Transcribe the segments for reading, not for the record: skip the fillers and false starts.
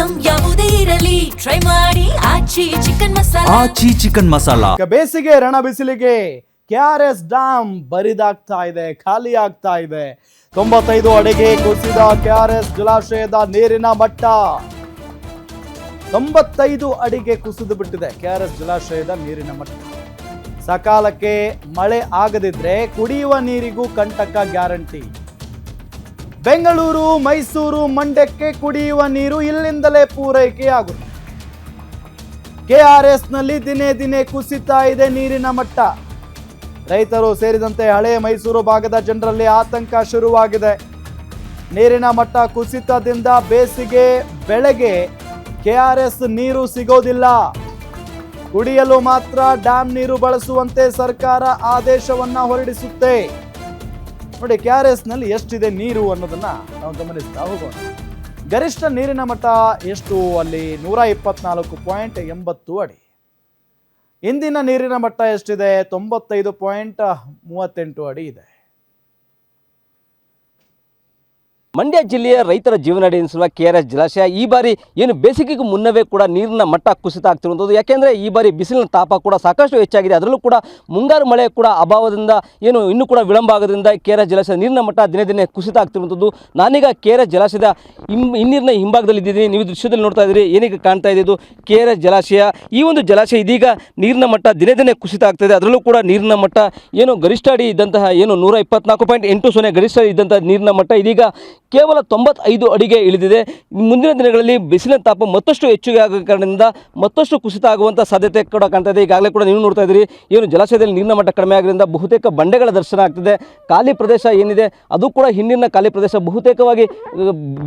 Item ಯಾವುದೇ ಇರಲಿ try ಮಾಡಿ ಆಚಿ ಚಿಕನ್ ಮಸಾಲಾ. ಆಚಿ ಚಿಕನ್ ಮಸಾಲಾ. ಬೇಸಿಗೆ ರಣ ಬಿಸಿಲಿಗೆ KRS ಡ್ಯಾಮ್ ಬರಿದಾಗ್ತಾ ಇದೆ, ಖಾಲಿ ಆಗ್ತಾ ಇದೆ. 95 ಅಡಿಗೆ ಕುಸಿದ KRS ಜಲಾಶಯದ ನೀರಿನ ಮಟ್ಟ 95 ಅಡಿಗೆ ಕುಸಿದು ಬಿಟ್ಟಿದೆ. KRS ಜಲಾಶಯದ ನೀರಿನ ಮಟ್ಟ. ಸಕಾಲಕ್ಕೆ ಮಳೆ ಆಗದಿದ್ರೆ ಕುಡಿಯುವ ನೀರಿಗೂ ಕಂಟಕ ಗ್ಯಾರಂಟಿ. ಬೆಂಗಳೂರು, ಮೈಸೂರು, ಮಂಡ್ಯಕ್ಕೆ ಕುಡಿಯುವ ನೀರು ಇಲ್ಲಿಂದಲೇ ಪೂರೈಕೆಯಾಗುತ್ತೆ. KRS ನಲ್ಲಿ ದಿನೇ ದಿನೇ ಕುಸಿತಾ ಇದೆ ನೀರಿನ ಮಟ್ಟ. ರೈತರು ಸೇರಿದಂತೆ ಹಳೆ ಮೈಸೂರು ಭಾಗದ ಜನರಲ್ಲಿ ಆತಂಕ ಶುರುವಾಗಿದೆ. ನೀರಿನ ಮಟ್ಟ ಕುಸಿತದಿಂದ ಬೇಸಿಗೆ ಬೆಳೆಗೆ KRS ನೀರು ಸಿಗೋದಿಲ್ಲ. ಕುಡಿಯಲು ಮಾತ್ರ ಡ್ಯಾಮ್ ನೀರು ಬಳಸುವಂತೆ ಸರ್ಕಾರ ಆದೇಶವನ್ನ ಹೊರಡಿಸುತ್ತೆ. ನೋಡಿ, KRS ನಲ್ಲಿ ಎಷ್ಟಿದೆ ನೀರು ಅನ್ನೋದನ್ನ ನಾವು ಗಮನಿಸ್ತಾ ಹೋಗೋಣ. ಗರಿಷ್ಠ ನೀರಿನ ಮಟ್ಟ ಎಷ್ಟು? ಅಲ್ಲಿ 124.80 ಅಡಿ. ಇಂದಿನ ನೀರಿನ ಮಟ್ಟ ಎಷ್ಟಿದೆ? 95.38 ಅಡಿ ಇದೆ. ಮಂಡ್ಯ ಜಿಲ್ಲೆಯ ರೈತರ ಜೀವನಾಡಿ ಎನಿಸುವ KRS ಜಲಾಶಯ ಈ ಬಾರಿ ಏನು ಬೇಸಿಗೆಗೂ ಮುನ್ನವೇ ಕೂಡ ನೀರಿನ ಮಟ್ಟ ಕುಸಿತ ಆಗ್ತಿರುವಂಥದ್ದು. ಯಾಕೆಂದರೆ ಈ ಬಾರಿ ಬಿಸಿಲಿನ ತಾಪ ಕೂಡ ಸಾಕಷ್ಟು ಹೆಚ್ಚಾಗಿದೆ. ಅದರಲ್ಲೂ ಕೂಡ ಮುಂಗಾರು ಮಳೆ ಕೂಡ ಅಭಾವದಿಂದ ಏನು ಇನ್ನೂ ಕೂಡ ವಿಳಂಬ ಆಗೋದ್ರಿಂದ KRS ಜಲಾಶಯ ನೀರಿನ ಮಟ್ಟ ದಿನೇ ದಿನೇ ಕುಸಿತ ಆಗ್ತಿರುವಂಥದ್ದು. ನಾನೀಗ KRS ಜಲಾಶಯದ ಹಿನ್ನೀರಿನ ಹಿಂಭಾಗದಲ್ಲಿ ಇದ್ದೀನಿ. ನೀವು ದೃಶ್ಯದಲ್ಲಿ ನೋಡ್ತಾ ಇದ್ದೀರಿ. ಏನೀಗ ಕಾಣ್ತಾ ಇದ್ದು KRS ಜಲಾಶಯ. ಈ ಒಂದು ಜಲಾಶಯ ಇದೀಗ ನೀರಿನ ಮಟ್ಟ ದಿನೇ ದಿನೇ ಕುಸಿತ ಆಗ್ತಾಯಿದೆ. ಅದರಲ್ಲೂ ಕೂಡ ನೀರಿನ ಮಟ್ಟ ಏನು ಗರಿಷ್ಠ ಅಡಿ ಇದ್ದಂತಹ ಏನು 124.80 ಗರಿಷ್ಠ ಇದ್ದಂತಹ ನೀರಿನ ಮಟ್ಟ ಇದೀಗ ಕೇವಲ 95 ಅಡಿಗೆ ಇಳಿದಿದೆ. ಮುಂದಿನ ದಿನಗಳಲ್ಲಿ ಬಿಸಿಲಿನ ತಾಪ ಮತ್ತಷ್ಟು ಹೆಚ್ಚಿಗೆ ಆಗೋ ಕಾರಣದಿಂದ ಮತ್ತಷ್ಟು ಕುಸಿತ ಆಗುವಂಥ ಸಾಧ್ಯತೆ ಕೂಡ ಕಾಣ್ತಾ ಇದೆ. ಈಗಾಗಲೇ ಕೂಡ ನೀವು ನೋಡ್ತಾ ಇದ್ದೀರಿ, ಏನು ಜಲಾಶಯದಲ್ಲಿ ನೀರಿನ ಮಟ್ಟ ಕಡಿಮೆ ಆಗೋದ್ರಿಂದ ಬಹುತೇಕ ಬಂಡೆಗಳ ದರ್ಶನ ಆಗ್ತಿದೆ. ಖಾಲಿ ಪ್ರದೇಶ ಏನಿದೆ ಅದು ಕೂಡ ಹಿನ್ನೀರಿನ ಖಾಲಿ ಪ್ರದೇಶ ಬಹುತೇಕವಾಗಿ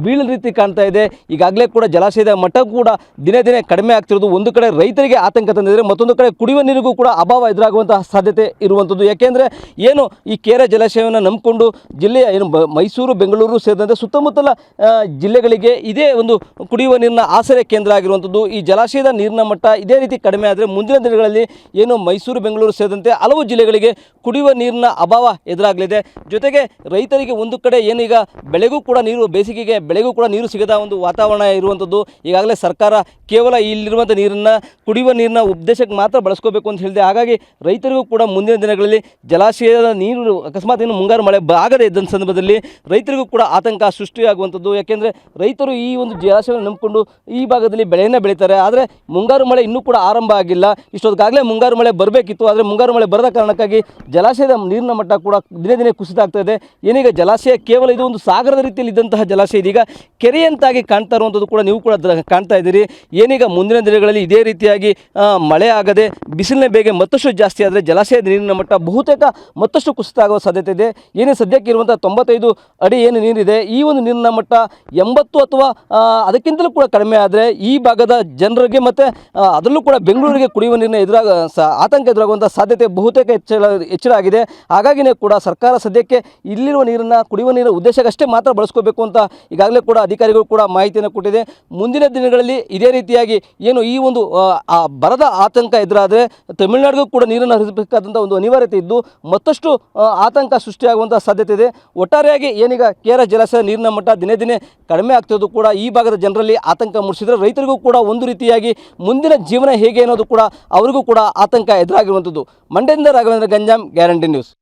ಬೀಳೋ ರೀತಿ ಕಾಣ್ತಾ ಇದೆ. ಈಗಾಗಲೇ ಕೂಡ ಜಲಾಶಯದ ಮಟ್ಟ ಕೂಡ ದಿನೇ ದಿನೇ ಕಡಿಮೆ ಆಗ್ತಿರೋದು ಒಂದು ಕಡೆ ರೈತರಿಗೆ ಆತಂಕ ತಂದಿದೆ, ಮತ್ತೊಂದು ಕಡೆ ಕುಡಿಯುವ ನೀರಿಗೂ ಕೂಡ ಅಭಾವ ಎದುರಾಗುವಂತಹ ಸಾಧ್ಯತೆ ಇರುವಂಥದ್ದು. ಯಾಕೆಂದರೆ ಏನು ಈ KRS ಜಲಾಶಯವನ್ನು ನಂಬಿಕೊಂಡು ಜಿಲ್ಲೆಯ ಏನು ಮೈಸೂರು, ಬೆಂಗಳೂರು ಸೇರಿದಂತೆ ಸುತ್ತಮುತ್ತಲ ಜಿಲ್ಲೆಗಳಿಗೆ ಇದೇ ಒಂದು ಕುಡಿಯುವ ನೀರಿನ ಆಸರೆ ಕೇಂದ್ರ ಆಗಿರುವಂಥದ್ದು. ಈ ಜಲಾಶಯದ ನೀರಿನ ಮಟ್ಟ ಇದೇ ರೀತಿ ಕಡಿಮೆ ಆದರೆ ಮುಂದಿನ ದಿನಗಳಲ್ಲಿ ಏನು ಮೈಸೂರು, ಬೆಂಗಳೂರು ಸೇರಿದಂತೆ ಹಲವು ಜಿಲ್ಲೆಗಳಿಗೆ ಕುಡಿಯುವ ನೀರಿನ ಅಭಾವ ಎದುರಾಗಲಿದೆ. ಜೊತೆಗೆ ರೈತರಿಗೆ ಒಂದು ಕಡೆ ಏನೀಗ ಬೆಳೆಗೂ ಕೂಡ ನೀರು, ಬೇಸಿಗೆಗೆ ಬೆಳೆಗೂ ಕೂಡ ನೀರು ಸಿಗದ ಒಂದು ವಾತಾವರಣ ಇರುವಂಥದ್ದು. ಈಗಾಗಲೇ ಸರ್ಕಾರ ಕೇವಲ ಇಲ್ಲಿರುವಂಥ ನೀರನ್ನು ಕುಡಿಯುವ ನೀರಿನ ಉದ್ದೇಶಕ್ಕೆ ಮಾತ್ರ ಬಳಸ್ಕೋಬೇಕು ಅಂತ ಹೇಳಿದೆ. ಹಾಗಾಗಿ ರೈತರಿಗೂ ಕೂಡ ಮುಂದಿನ ದಿನಗಳಲ್ಲಿ ಜಲಾಶಯದ ನೀರು ಅಕಸ್ಮಾತ್ ಏನು ಮುಂಗಾರು ಮಳೆ ಆಗದೇ ಇದ್ದ ಸಂದರ್ಭದಲ್ಲಿ ರೈತರಿಗೂ ಕೂಡ ಆತಂಕ ಸೃಷ್ಟಿಯಾಗುವಂಥದ್ದು. ಯಾಕೆಂದರೆ ರೈತರು ಈ ಒಂದು ಜಲಾಶಯವನ್ನು ನಂಬಿಕೊಂಡು ಈ ಭಾಗದಲ್ಲಿ ಬೆಳೆಯನ್ನು ಬೆಳೀತಾರೆ. ಆದರೆ ಮುಂಗಾರು ಮಳೆ ಇನ್ನೂ ಕೂಡ ಆರಂಭ ಆಗಿಲ್ಲ. ಇಷ್ಟೊತ್ತಿಗಾಗಲೇ ಮುಂಗಾರು ಮಳೆ ಬರಬೇಕಿತ್ತು. ಆದರೆ ಮುಂಗಾರು ಮಳೆ ಬರದ ಕಾರಣಕ್ಕಾಗಿ ಜಲಾಶಯದ ನೀರಿನ ಮಟ್ಟ ಕೂಡ ದಿನೇ ದಿನೇ ಕುಸಿತ ಆಗ್ತಾ ಇದೆ. ಏನೀಗ ಜಲಾಶಯ ಕೇವಲ ಇದು ಒಂದು ಸಾಗರದ ರೀತಿಯಲ್ಲಿ ಇದ್ದಂತಹ ಜಲಾಶಯ ಇದೀಗ ಕೆರೆಯಂತಾಗಿ ಕಾಣ್ತಾ ಇರುವಂಥದ್ದು ಕೂಡ ನೀವು ಕೂಡ ಕಾಣ್ತಾ ಇದ್ದೀರಿ. ಏನೀಗ ಮುಂದಿನ ದಿನಗಳಲ್ಲಿ ಇದೇ ರೀತಿಯಾಗಿ ಮಳೆ ಆಗದೆ ಬಿಸಿಲಿನ ಬೇಗೆ ಮತ್ತಷ್ಟು ಜಾಸ್ತಿ ಆದರೆ ಜಲಾಶಯದ ನೀರಿನ ಮಟ್ಟ ಬಹುತೇಕ ಮತ್ತಷ್ಟು ಕುಸಿತ ಆಗುವ ಸಾಧ್ಯತೆ ಇದೆ. ಏನೇ ಸದ್ಯಕ್ಕೆ ಇರುವಂಥ 95 ಅಡಿ ಏನು ನೀರಿದೆ, ಈ ಒಂದು ನೀರಿನ ಮಟ್ಟ 80 ಅಥವಾ ಅದಕ್ಕಿಂತಲೂ ಕೂಡ ಕಡಿಮೆ ಆದರೆ ಈ ಭಾಗದ ಜನರಿಗೆ ಮತ್ತು ಅದರಲ್ಲೂ ಕೂಡ ಬೆಂಗಳೂರಿಗೆ ಕುಡಿಯುವ ನೀರಿನ ಆತಂಕ ಎದುರಾಗುವಂಥ ಸಾಧ್ಯತೆ ಬಹುತೇಕ ಹೆಚ್ಚಳ ಆಗಿದೆ. ಹಾಗಾಗಿಯೇ ಕೂಡ ಸರ್ಕಾರ ಸದ್ಯಕ್ಕೆ ಇಲ್ಲಿರುವ ನೀರನ್ನು ಕುಡಿಯುವ ನೀರಿನ ಉದ್ದೇಶಕ್ಕಷ್ಟೇ ಮಾತ್ರ ಬಳಸ್ಕೋಬೇಕು ಅಂತ ಈಗಾಗಲೇ ಕೂಡ ಅಧಿಕಾರಿಗಳು ಕೂಡ ಮಾಹಿತಿಯನ್ನು ಕೊಟ್ಟಿದೆ. ಮುಂದಿನ ದಿನಗಳಲ್ಲಿ ಇದೇ ರೀತಿಯಾಗಿ ಏನು ಈ ಒಂದು ಬರದ ಆತಂಕ ಎದುರಾದರೆ ತಮಿಳುನಾಡಿಗೂ ಕೂಡ ನೀರನ್ನು ಹರಿಸಬೇಕಾದಂಥ ಒಂದು ಅನಿವಾರ್ಯತೆ ಇದ್ದು ಮತ್ತಷ್ಟು ಆತಂಕ ಸೃಷ್ಟಿಯಾಗುವಂಥ ಸಾಧ್ಯತೆ ಇದೆ. ಒಟ್ಟಾರೆಯಾಗಿ ಏನೀಗ KRS ಜಲಾಶಯ ನೀರಿನ ಮಟ್ಟ ದಿನೇ ದಿನೇ ಕಡಿಮೆ ಆಗ್ತಿರೋದು ಕೂಡ ಈ ಭಾಗದ ಜನರಲ್ಲಿ ಆತಂಕ ಮೂಡಿಸಿದರೆ ರೈತರಿಗೂ ಕೂಡ ಒಂದು ರೀತಿಯಾಗಿ ಮುಂದಿನ ಜೀವನ ಹೇಗೆ ಅನ್ನೋದು ಕೂಡ ಅವರಿಗೂ ಕೂಡ ಆತಂಕ ಎದುರಾಗಿರುವಂಥದ್ದು. ಮಂಡ್ಯದಿಂದ ರಾಘವೇಂದ್ರ ಗಂಜಾಮ್, ಗ್ಯಾರಂಟಿ ನ್ಯೂಸ್.